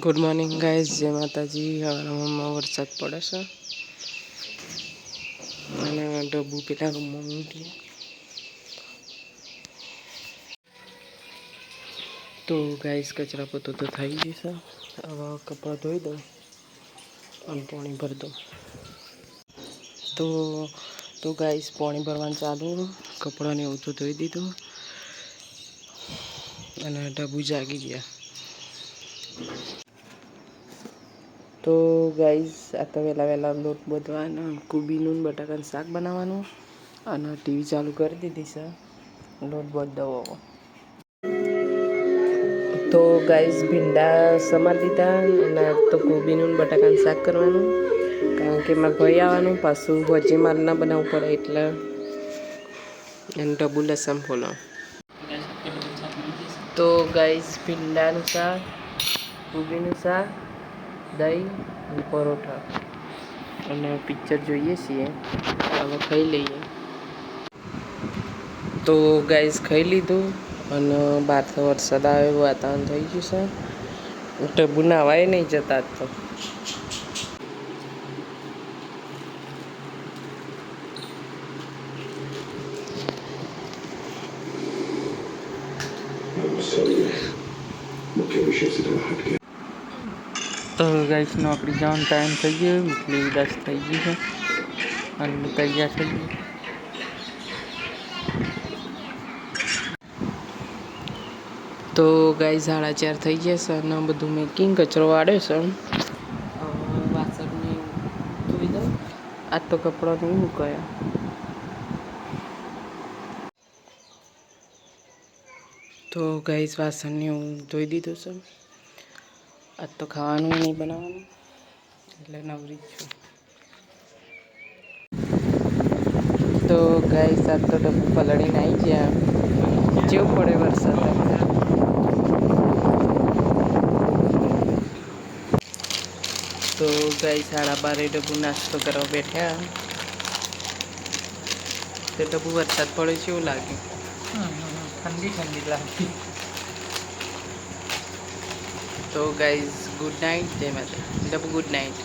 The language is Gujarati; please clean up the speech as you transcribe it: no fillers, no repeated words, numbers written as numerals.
ગુડ મોર્નિંગ ગાઈઝ, જય માતાજી. હવામાં વરસાદ પડે છે અને ડબ્બુ પેલા રૂમમાં મૂકી. તો ગાઈઝ કચરા પોતો તો થઈ જશે. હવે કપડાં ધોઈ દઉં અને પાણી ભરી દઉં. તો ગાઈઝ પાણી ભરવાનું ચાલુ. કપડાંને એવું તો ધોઈ દીધું અને ડબ્બુ જાગી ગયા. તો ગાઈઝ આ તો વહેલા લોટ બધવાનો, કોબીનું બટાકાનું શાક બનાવવાનું અને ટીવી ચાલુ કરી દીધી છે. લોટ બધો તો ગાઈઝ ભીંડા સમાર દીધા અને તો કોબીનું બટાકાનું શાક કરવાનું, કારણ કે મારા ભાઈ આવવાનું પાછું ભજી માર ના બનાવવું પડે એટલે એને ડબ્બુ લસણ ફોલો. તો ગાઈઝ ભીંડાનું શાક, કોબીનું શાક, દહીં અને પરોઠા અને પિક્ચર જોઈએ છીએ. હવે ખાઈ લઈએ. તો ગાઈઝ ખાઈ લીધું અને બહાર તો વરસાદ આવે એવું વાતાવરણ થઈ ગયું છે. ડબ્બુ નાવાય નહીં જતા તો. તો ગાઈસ નોકરી જવાનો ટાઈમ થઈ ગયો, એટલે ઉદાસ થઈ ગઈ છે અને તૈયાર થઈ ગઈ. તો ગાઈસ 4:30 થઈ ગયા છે અને બધું મેકિંગ કચરો વાળ્યો છે. વાસણને ધોઈ દઉં. આજ તો કપડાં નહીં મુકાયા. તો ગાઈસ વાસણને હું ધોઈ દીધું છે. આજ તો ખાવાનું નહીં બનાવવાનું એટલે નવરી જ છું. તો ગાઈસ આજ તો ડબ્બુ પલળીને આવી ગયા. જેવું પડે વરસાદ. તો ગાઈસ 12:30 ડબ્બુ નાસ્તો કરવા બેઠા. તો ડબ્બુ વરસાદ પડે છે એવું લાગે. ઠંડી લાગતી. તો ગાઈઝ ગુડ નાઇટ. જય માતા. ડબ્બુ ગુડ નાઇટ.